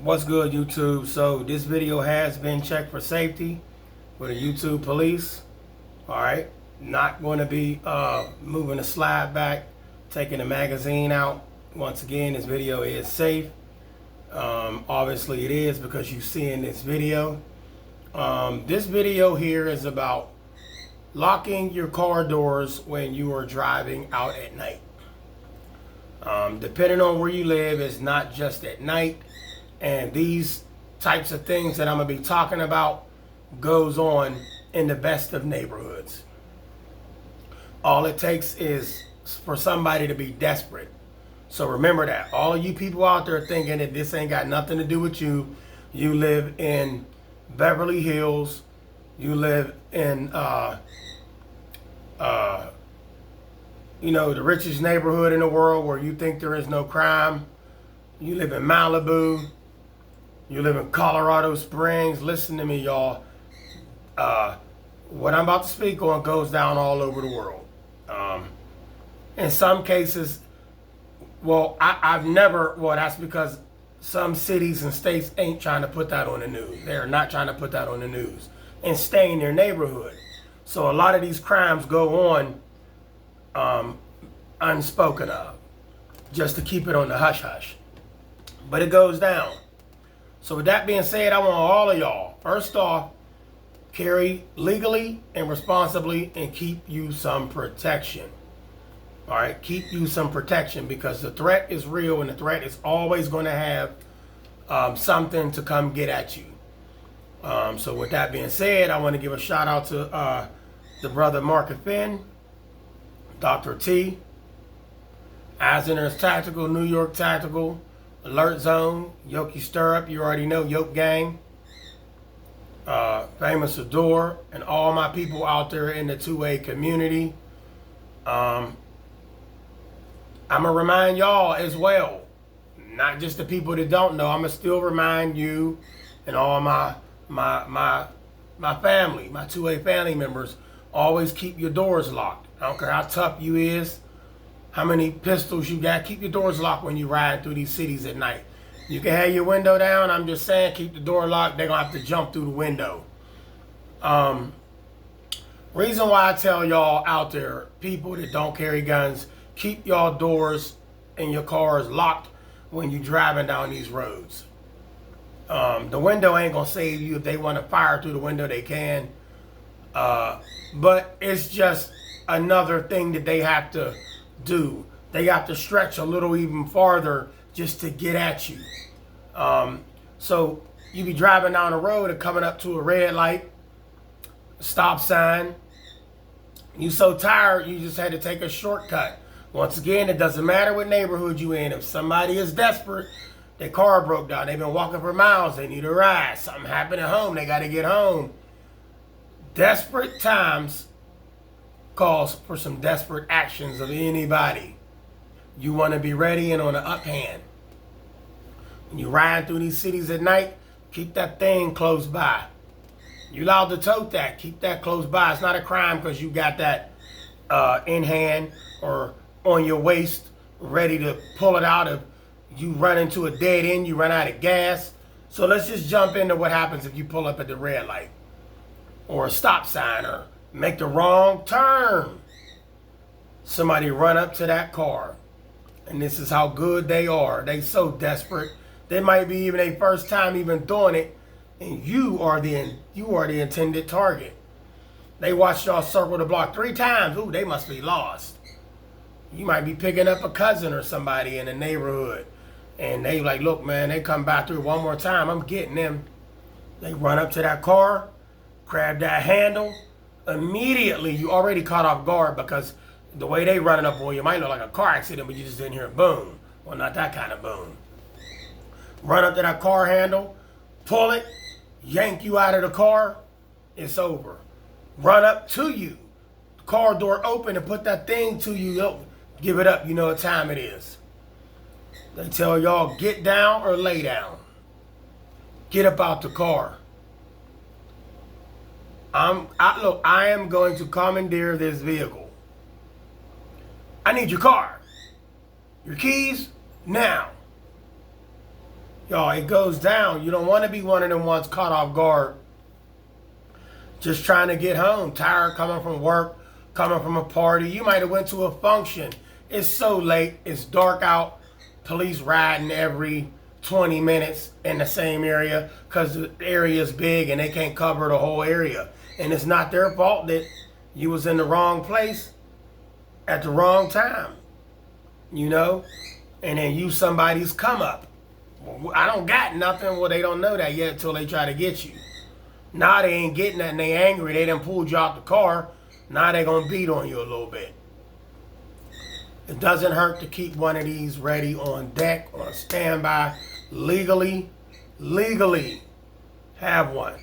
What's good, YouTube? So this video has been checked for safety for the YouTube police. All right, not going to be moving the slide back, taking the magazine out. Once again, this video is safe. Obviously it is because you see in this video. This video here is about locking your car doors when you are driving out at night. Depending on where you live, it's not just at night. And these types of things that I'm going to be talking about goes on in the best of neighborhoods. All it takes is for somebody to be desperate. So remember that. All of you people out there thinking that this ain't got nothing to do with you. You live in Beverly Hills. You live in, the richest neighborhood in the world where you think there is no crime. You live in Malibu. You live in Colorado Springs. Listen to me, y'all. What I'm about to speak on goes down all over the world. In some cases, that's because some cities and states ain't trying to put that on the news. They're not trying to put that on the news and stay in their neighborhood. So a lot of these crimes go on unspoken of, just to keep it on the hush-hush. But it goes down. So with that being said, I want all of y'all, first off, carry legally and responsibly and keep you some protection. All right, keep you some protection because the threat is real and the threat is always going to have something to come get at you. So with that being said, I want to give a shout out to the brother Mark Finn, Dr. T, Eiseners Tactical, New York Tactical, Alert Zone, Yoki Stirrup, you already know, Yoke Gang, Famous Adore, and all my people out there in the 2A community. I'm going to remind y'all as well, not just the people that don't know, I'm going to still remind you and all my family, my 2A family members, always keep your doors locked. I don't care how tough you is, how many pistols you got, keep your doors locked when you ride through these cities at night. You can have your window down, I'm just saying, keep the door locked, they're going to have to jump through the window. Reason why I tell y'all out there, people that don't carry guns, keep y'all doors and your cars locked when you're driving down these roads. The window ain't going to save you. If they want to fire through the window, they can. But it's just another thing that they have to do. They have to stretch a little even farther just to get at you. So you be driving down the road and coming up to a red light, stop sign. You so tired, you just had to take a shortcut. Once again, it doesn't matter what neighborhood you in. If somebody is desperate, their car broke down, they've been walking for miles, they need a ride, something happened at home, they got to get home. Desperate times calls for some desperate actions of anybody. You want to be ready and on the uphand. When you ride through these cities at night, keep that thing close by. You allowed to tote that, keep that close by. It's not a crime because you got that in hand or on your waist, ready to pull it out if you run into a dead end, you run out of gas. So let's just jump into what happens if you pull up at the red light or a stop sign or make the wrong turn. Somebody run up to that car, and this is how good they are. They so desperate. They might be even their first time even doing it, and you are the intended target. They watched y'all circle the block 3 times. Ooh, they must be lost. You might be picking up a cousin or somebody in the neighborhood, and they like, look, man, they come back through one more time, I'm getting them. They run up to that car, grab that handle. Immediately, you already caught off guard because the way they running up on you might look like a car accident, but you just didn't hear a boom. Well, not that kind of boom. Run up to that car handle, pull it, yank you out of the car, it's over. Run up to you, car door open, and put that thing to you. Give it up, you know what time it is. They tell y'all, get down or lay down. Get up out the car. I am going to commandeer this vehicle. I need your car. Your keys, now. Y'all, it goes down. You don't want to be one of them ones caught off guard, just trying to get home, tired, coming from work, coming from a party. You might have went to a function. It's so late. It's dark out. Police riding every 20 minutes in the same area because the area is big and they can't cover the whole area. And it's not their fault that you was in the wrong place at the wrong time, you know? And then you somebody's come up. Well, I don't got nothing. Well, they don't know that yet until they try to get you. Now they ain't getting that and they angry. They done pulled you out the car. Now they gonna beat on you a little bit. It doesn't hurt to keep one of these ready on deck, on standby, legally have one,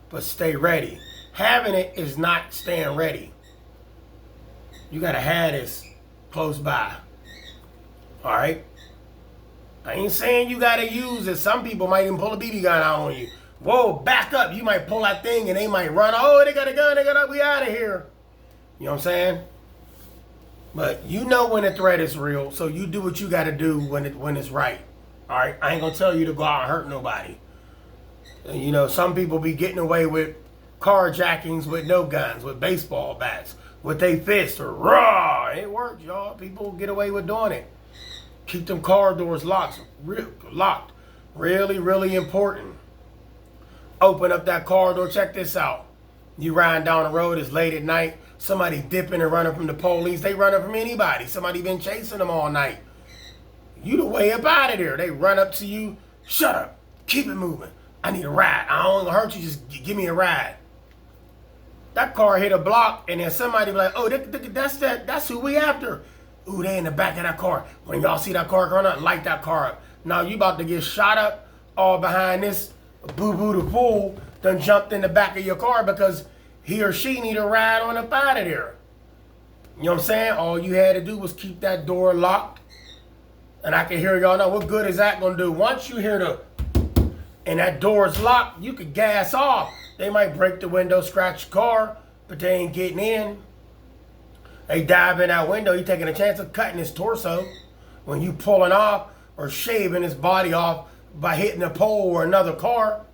but stay ready. Having it is not staying ready. You gotta have this close by. All right? I ain't saying you gotta use it. Some people might even pull a BB gun out on you. Whoa, back up. You might pull that thing and they might run. Oh, they got a gun. We out of here. You know what I'm saying? But you know when the threat is real, so you do what you got to do when it's right. All right? I ain't going to tell you to go out and hurt nobody. And, you know, some people be getting away with carjackings with no guns, with baseball bats, with their fists, or raw. It works, y'all. People get away with doing it. Keep them car doors locked. Really, really important. Open up that car door. Check this out. You riding down the road, it's late at night. Somebody dipping and running from the police. They running from anybody. Somebody been chasing them all night. You the way up out of there. They run up to you. Shut up. Keep it moving. I need a ride. I don't want to hurt you. Just give me a ride. That car hit a block, and then somebody be like, oh, that's who we after. Ooh, they in the back of that car. When y'all see that car going up, light that car up. Now you about to get shot up all behind this boo-boo the fool done jumped in the back of your car because he or she need a ride on up out of there. You know what I'm saying? All you had to do was keep that door locked. And I can hear y'all know what good is that going to do. Once you hear the, and that door is locked, you could gas off. They might break the window, scratch your car, but they ain't getting in. They dive in that window, you taking a chance of cutting his torso when you pulling off or shaving his body off by hitting a pole or another car.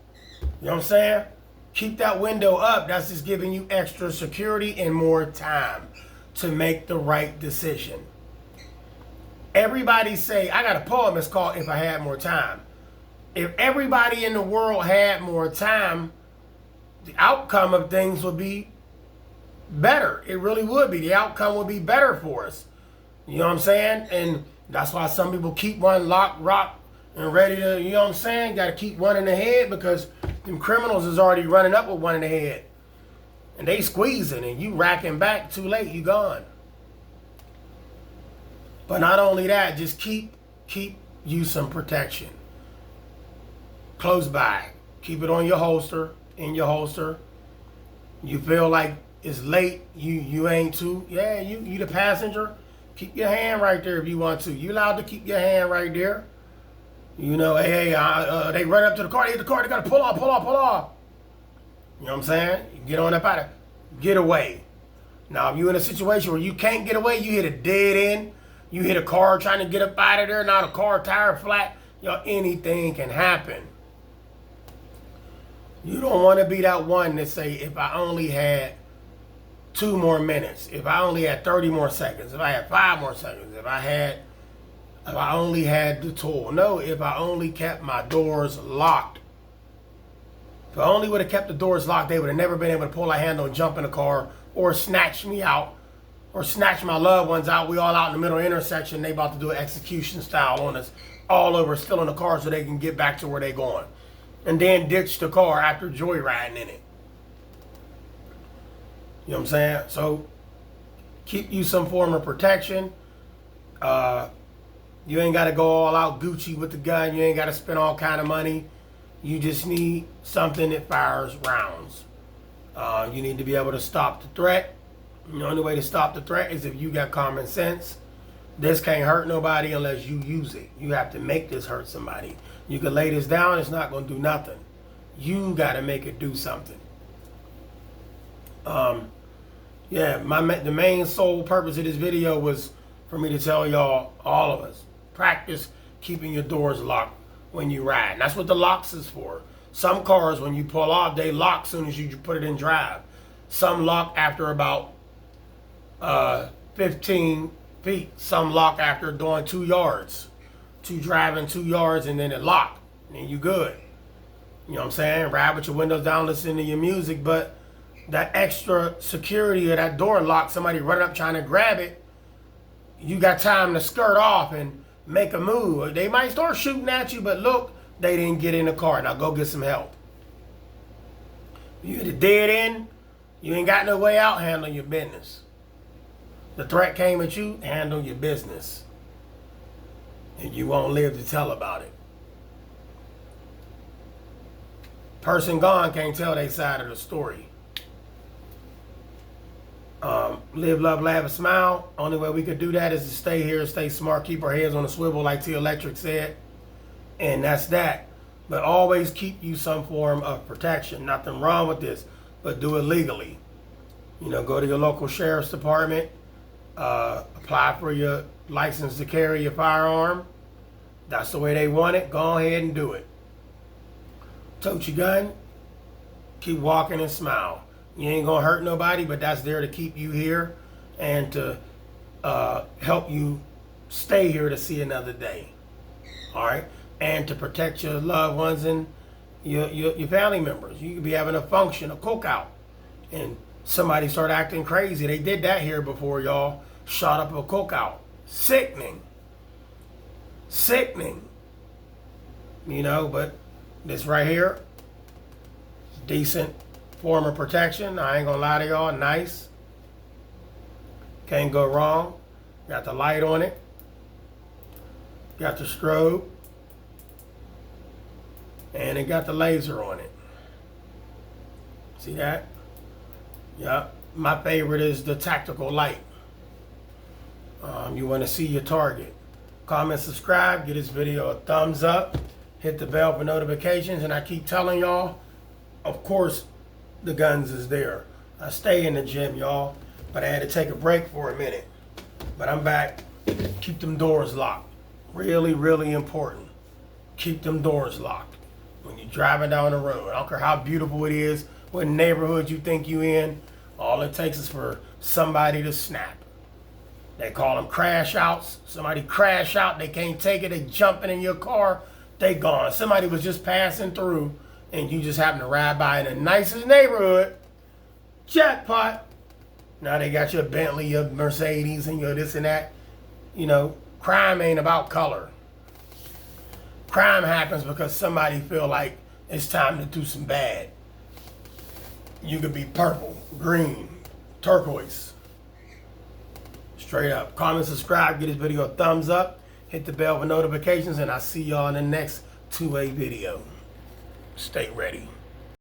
You know what I'm saying? Keep that window up. That's just giving you extra security and more time to make the right decision. Everybody say, I got a poem, it's called If I Had More Time. If everybody in the world had more time, the outcome of things would be better. It really would be. The outcome would be better for us. You know what I'm saying? And that's why some people keep one locked, rocked, and ready to, you know what I'm saying? Got to keep one in the head because them criminals is already running up with one in the head. And they squeezing and you racking back, too late, you gone. But not only that, just keep you some protection. Close by. Keep it on your holster, in your holster. You feel like it's late, you ain't too. Yeah, you the passenger. Keep your hand right there if you want to. You allowed to keep your hand right there. You know, hey, they run up to the car, they hit the car, they gotta pull off. You know what I'm saying? You get on up out of it. Get away. Now, if you're in a situation where you can't get away, you hit a dead end, you hit a car trying to get up out of there, now the car tire flat, anything can happen. You don't want to be that one that say, if I only had 2 more minutes, if I only had 30 more seconds, if I had 5 more seconds, if I only had the tool. No, if I only kept my doors locked. If I only would have kept the doors locked, they would have never been able to pull a handle and jump in the car or snatch me out or snatch my loved ones out. We all out in the middle intersection. They about to do an execution style on us all over, still in the car so they can get back to where they going. And then ditch the car after joyriding in it. You know what I'm saying? So keep you some form of protection. You ain't got to go all out Gucci with the gun. You ain't got to spend all kind of money. You just need something that fires rounds. You need to be able to stop the threat. The only way to stop the threat is if you got common sense. This can't hurt nobody unless you use it. You have to make this hurt somebody. You can lay this down, it's not going to do nothing. You got to make it do something. Yeah, the main sole purpose of this video was for me to tell y'all, all of us, practice keeping your doors locked when you ride. And that's what the locks is for. Some cars, when you pull off, they lock as soon as you put it in drive. Some lock after about 15 feet. Some lock after doing 2 yards. Driving 2 yards and then it lock. And you good. You know what I'm saying? Ride with your windows down, listen to your music, but that extra security of that door lock, somebody running up trying to grab it, you got time to skirt off and make a move. They might start shooting at you, but look, they didn't get in the car. Now go get some help. You at a dead end, you ain't got no way out, handle your business. The threat came at you, handle your business. And you won't live to tell about it. Person gone can't tell their side of the story. Live, love, laugh, and smile. Only way we could do that is to stay here, stay smart, keep our heads on the swivel like T Electric said. And that's that. But always keep you some form of protection. Nothing wrong with this, but do it legally. You know, go to your local sheriff's department, apply for your license to carry your firearm. That's the way they want it. Go ahead and do it. Tote your gun, keep walking and smile. You ain't gonna hurt nobody, but that's there to keep you here and to help you stay here to see another day. All right, and to protect your loved ones and your family members. You could be having a function, a cookout, and somebody start acting crazy. They did that here before, y'all. Shot up a cookout. Sickening. You know, but this right here, decent form of protection. I ain't gonna lie to y'all, nice. Can't go wrong. Got the light on it. Got the strobe. And it got the laser on it. See that? Yep. My favorite is the tactical light. You want to see your target. Comment, subscribe, give this video a thumbs up, hit the bell for notifications, and I keep telling y'all, of course, the guns is there. I stay in the gym, y'all, but I had to take a break for a minute. But I'm back. Keep them doors locked. Really, really important. Keep them doors locked. When you're driving down the road, I don't care how beautiful it is, what neighborhood you think you in, all it takes is for somebody to snap. They call them crash outs. Somebody crash out, they can't take it, they jumping in your car, they gone. Somebody was just passing through and you just happen to ride by in the nicest neighborhood. Jackpot. Now they got your Bentley, your Mercedes, and your this and that. You know, crime ain't about color. Crime happens because somebody feel like it's time to do some bad. You could be purple, green, turquoise. Straight up. Comment, subscribe, give this video a thumbs up, hit the bell for notifications, and I'll see y'all in the next 2A video. Stay ready.